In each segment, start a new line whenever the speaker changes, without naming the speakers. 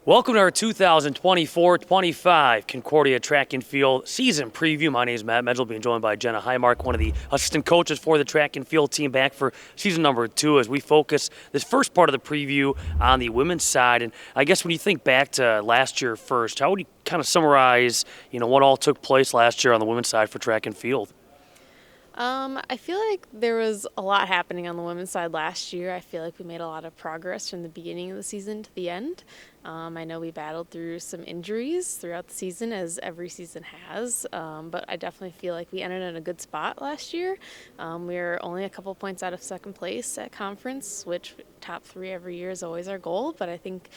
Welcome to our 2024-25 Concordia Track and Field season preview. My name is Matt Menzl, being joined by Jenna Highmark, one of the assistant coaches for the track and field team, back for season number 2 as we focus this first part of the preview on the women's side. And I guess when you think back to last year first, how would you kind of summarize, what all took place last year on the women's side for track and field?
I feel like there was a lot happening on the women's side last year. I feel like we made a lot of progress from the beginning of the season to the end. I know we battled through some injuries throughout the season, as every season has, but I definitely feel like we ended in a good spot last year. We were only a couple points out of second place at conference, which top 3 every year is always our goal, but I think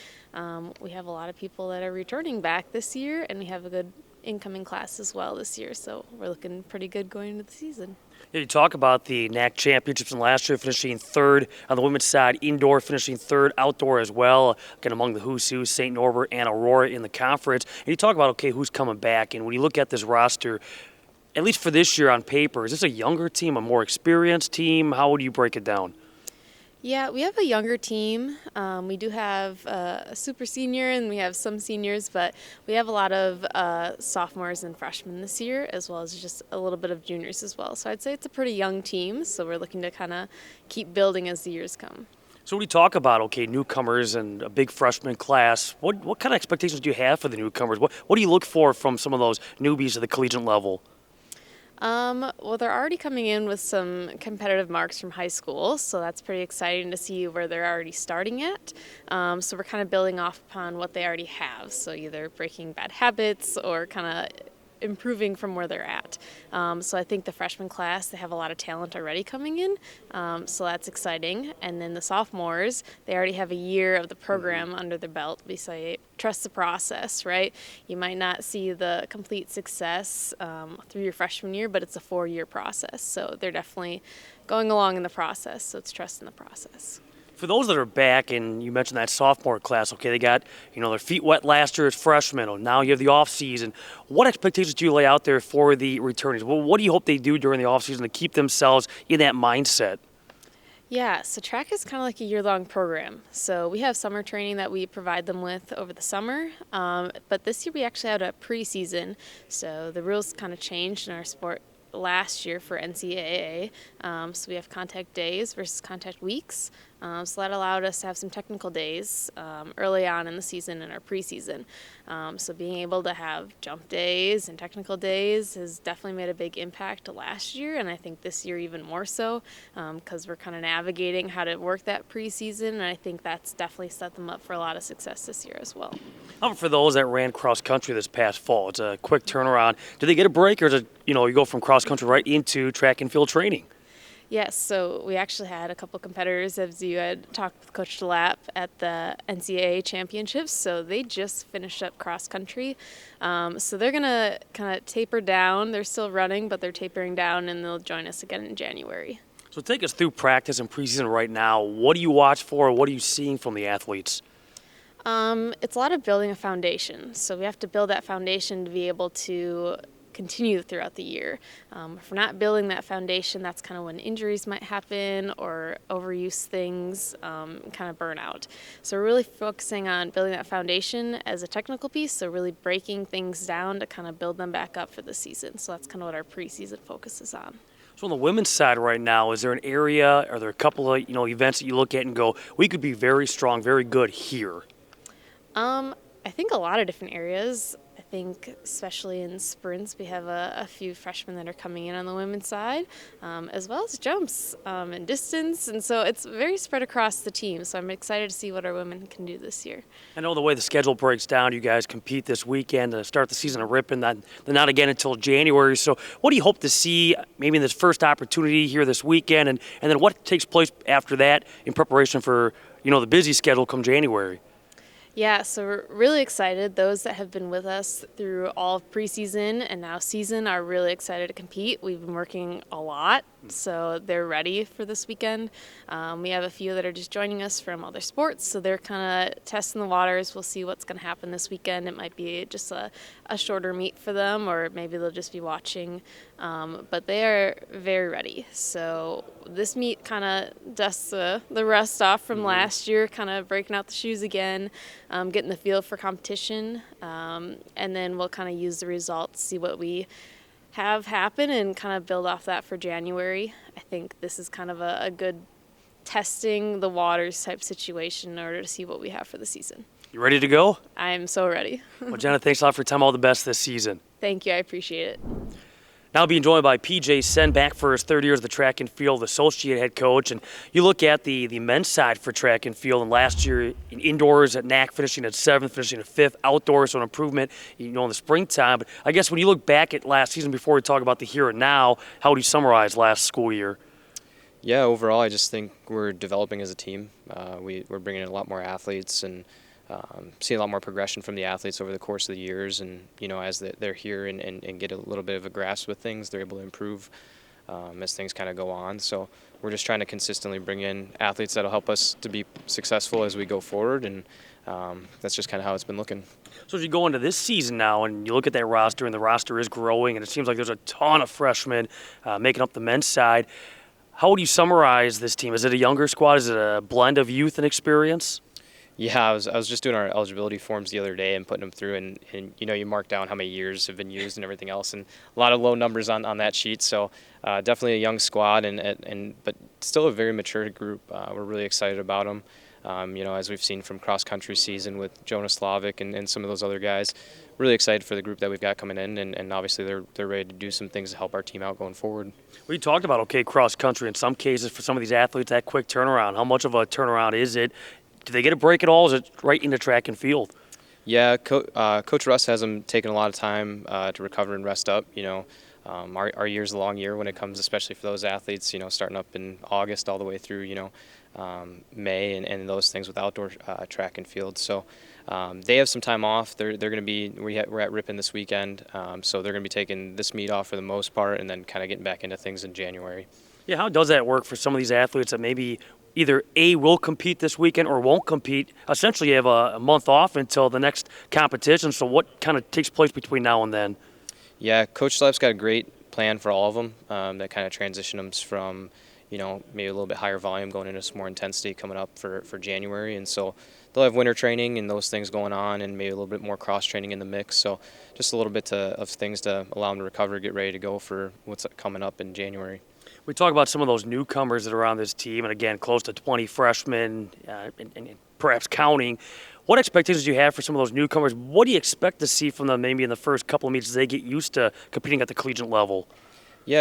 we have a lot of people that are returning back this year, and we have a good incoming class as well this year, so we're looking pretty good going into the season.
You talk about the NAC championships from last year, finishing third on the women's side, indoor, finishing third, outdoor as well, again among the who's who, St. Norbert and Aurora in the conference. And you talk about, who's coming back, and when you look at this roster, at least for this year on paper, is this a younger team, a more experienced team? How would you break it down?
Yeah, we have a younger team. We do have a super senior and we have some seniors, but we have a lot of sophomores and freshmen this year, as well as just a little bit of juniors as well. So I'd say it's a pretty young team, so we're looking to kind of keep building as the years come.
So when you talk about, newcomers and a big freshman class, what kind of expectations do you have for the newcomers? What do you look for from some of those newbies at the collegiate level?
Well, they're already coming in with some competitive marks from high school, so that's pretty exciting to see where they're already starting at. So we're kind of building off upon what they already have, so either breaking bad habits or kind of improving from where they're at. So I think the freshman class, they have a lot of talent already coming in, so that's exciting. And then the sophomores, they already have a year of the program under their belt. We say trust the process, right? You might not see the complete success through your freshman year, but it's a 4-year process. So they're definitely going along in the process, so it's trust in the process.
For those that are back, and you mentioned that sophomore class, they got, their feet wet last year as freshmen. Now you have the off season. What expectations do you lay out there for the returnees? Well, what do you hope they do during the off season to keep themselves in that mindset?
Yeah, so track is kind of like a year-long program. So we have summer training that we provide them with over the summer, but this year we actually had a preseason. So the rules kind of changed in our sport last year for NCAA. So we have contact days versus contact weeks. So that allowed us to have some technical days early on in the season in our preseason. So being able to have jump days and technical days has definitely made a big impact last year, and I think this year even more so, because we're kind of navigating how to work that preseason, and I think that's definitely set them up for a lot of success this year as well.
How about for those that ran cross country this past fall? It's a quick turnaround. Do they get a break, or is it, you go from cross country right into track and field training?
Yes, so we actually had a couple competitors, as you had talked with Coach DeLapp, at the NCAA championships. So they just finished up cross country. So they're going to kind of taper down. They're still running, but they're tapering down, and they'll join us again in January.
So take us through practice and preseason right now. What do you watch for? What are you seeing from the athletes?
It's a lot of building a foundation. So we have to build that foundation to be able to continue throughout the year. If we're not building that foundation, that's kind of when injuries might happen or overuse things, kind of burnout. So we're really focusing on building that foundation as a technical piece, so really breaking things down to kind of build them back up for the season. So that's kind of what our preseason focus is on.
So on the women's side right now, is there an area, are there a couple of events that you look at and go, we could be very strong, very good here?
I think a lot of different areas. I think especially in sprints, we have a few freshmen that are coming in on the women's side, as well as jumps and distance. And so it's very spread across the team. So I'm excited to see what our women can do this year.
I know the way the schedule breaks down, you guys compete this weekend to start the season at Ripon, then not again until January. So what do you hope to see maybe in this first opportunity here this weekend, and then what takes place after that in preparation for, the busy schedule come January?
Yeah, so we're really excited. Those that have been with us through all of preseason and now season are really excited to compete. We've been working a lot So they're ready for this weekend. We have a few that are just joining us from other sports, so they're kind of testing the waters. We'll see what's going to happen this weekend. It might be just a shorter meet for them, or maybe they'll just be watching. But they are very ready. So this meet kind of dusts the rust off from last year, kind of breaking out the shoes again, getting the feel for competition, and then we'll kind of use the results, see what we have happen, and kind of build off that for January. I think this is kind of a good testing the waters type situation in order to see what we have for the season.
You ready to go?
I'm so ready.
Well, Jenna, thanks a lot for your time. All the best this season.
Thank you. I appreciate it.
Now being joined by PJ Sen, back for his third year as the track and field associate head coach. And you look at the men's side for track and field, and last year in indoors at NAC finishing at 7th, finishing at 5th, outdoors, so an improvement, in the springtime. But I guess when you look back at last season before we talk about the here and now, how would you summarize last school year?
Yeah, overall, I just think we're developing as a team. We're bringing in a lot more athletes and seeing a lot more progression from the athletes over the course of the years. And, as they're here and get a little bit of a grasp with things, they're able to improve as things kind of go on. So we're just trying to consistently bring in athletes that'll help us to be successful as we go forward. And that's just kind of how it's been looking.
So as you go into this season now and you look at that roster, and the roster is growing, and it seems like there's a ton of freshmen making up the men's side, how would you summarize this team? Is it a younger squad? Is it a blend of youth and experience?
Yeah, I was just doing our eligibility forms the other day and putting them through, and you mark down how many years have been used and everything else, and a lot of low numbers on that sheet. So definitely a young squad, but still a very mature group. We're really excited about them. As we've seen from cross country season with Jonas Slavic and some of those other guys, really excited for the group that we've got coming in, and obviously they're ready to do some things to help our team out going forward.
We talked about cross country in some cases for some of these athletes, that quick turnaround. How much of a turnaround is it? Do they get a break at all? Is it right into track and field?
Yeah, Coach Russ has them taking a lot of time to recover and rest up. Our year's a long year when it comes, especially for those athletes. Starting up in August all the way through May and those things with outdoor track and field. So they have some time off. They're going to be we're at Ripon this weekend, so they're going to be taking this meet off for the most part, and then kind of getting back into things in January.
Yeah, how does that work for some of these athletes that maybe either A, will compete this weekend or won't compete? Essentially, you have a month off until the next competition, so what kind of takes place between now and then?
Yeah, Coach Slav's got a great plan for all of them that kind of transition them from, maybe a little bit higher volume going into some more intensity coming up for January. And so they'll have winter training and those things going on, and maybe a little bit more cross training in the mix. So just a little bit of things to allow them to recover, get ready to go for what's coming up in January.
We talk about some of those newcomers that are on this team, and again, close to 20 freshmen, and perhaps counting. What expectations do you have for some of those newcomers? What do you expect to see from them maybe in the first couple of meets as they get used to competing at the collegiate level?
Yeah,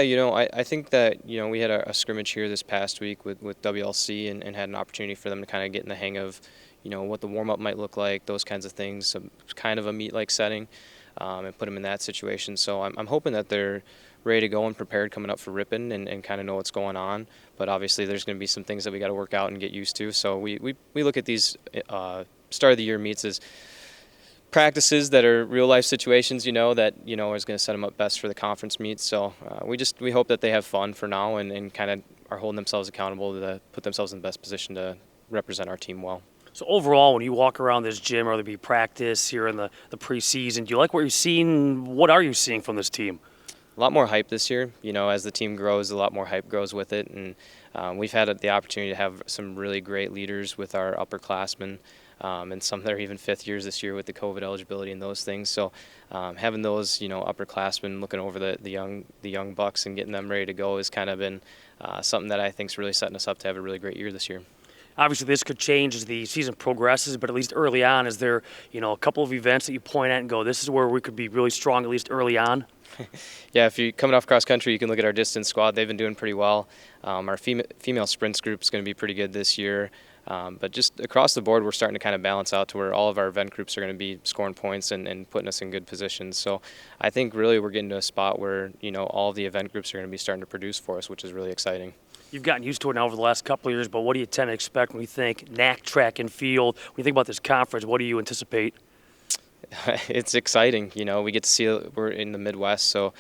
I think that, we had a scrimmage here this past week with WLC and had an opportunity for them to kind of get in the hang of, what the warm-up might look like, those kinds of things, some kind of a meet-like setting, and put them in that situation. So I'm hoping that they're ready to go and prepared coming up for Ripon and kind of know what's going on. But obviously there's going to be some things that we got to work out and get used to. So we look at these start of the year meets as practices that are real life situations, that is going to set them up best for the conference meets. So we hope that they have fun for now and kind of are holding themselves accountable to put themselves in the best position to represent our team well.
So overall, when you walk around this gym, whether it be practice here in the preseason, do you like what you're seeing? What are you seeing from this team?
A lot more hype this year. As the team grows, a lot more hype grows with it. And we've had the opportunity to have some really great leaders with our upperclassmen, and some that are even fifth years this year with the COVID eligibility and those things. So having those, upperclassmen looking over the young bucks and getting them ready to go has kind of been something that I think is really setting us up to have a really great year this year.
Obviously, this could change as the season progresses, but at least early on, is there a couple of events that you point at and go, this is where we could be really strong at least early on?
Yeah, if you're coming off cross country, you can look at our distance squad. They've been doing pretty well. Our female sprints group is going to be pretty good this year. But just across the board, we're starting to kind of balance out to where all of our event groups are going to be scoring points and putting us in good positions. So I think really we're getting to a spot where, all of the event groups are going to be starting to produce for us, which is really exciting.
You've gotten used to it now over the last couple of years, but what do you tend to expect when you think NAC track and field? When you think about this conference, what do you anticipate?
It's exciting. We get to see, we're in the Midwest, so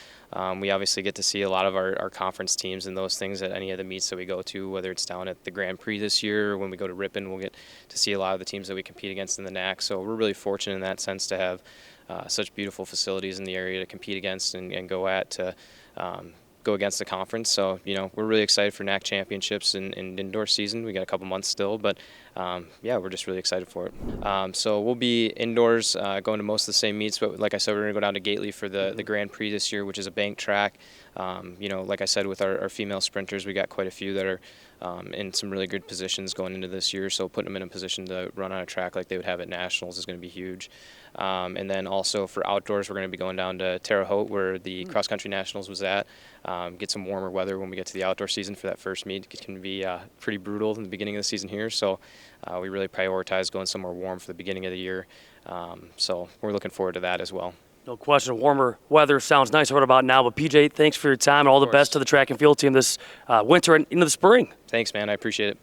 we obviously get to see a lot of our conference teams and those things at any of the meets that we go to, whether it's down at the Grand Prix this year or when we go to Ripon, we'll get to see a lot of the teams that we compete against in the NAC. So we're really fortunate in that sense to have such beautiful facilities in the area to compete against and go at to go against the conference. So, we're really excited for NAC championships and indoor season. We got a couple months still, but yeah, we're just really excited for it. So we'll be indoors going to most of the same meets, but like I said, we're going to go down to Gately for the Grand Prix this year, which is a bank track. Like I said, with our female sprinters, we got quite a few that are in some really good positions going into this year, so putting them in a position to run on a track like they would have at Nationals is going to be huge. And then also for outdoors, we're going to be going down to Terre Haute where the Cross Country Nationals was at. Get some warmer weather when we get to the outdoor season for that first meet. It can be pretty brutal in the beginning of the season here, so we really prioritize going somewhere warm for the beginning of the year. So we're looking forward to that as well.
No question, warmer weather sounds nice right about now. But PJ, thanks for your time and all the best to the track and field team this winter and into the spring.
Thanks, man. I appreciate it.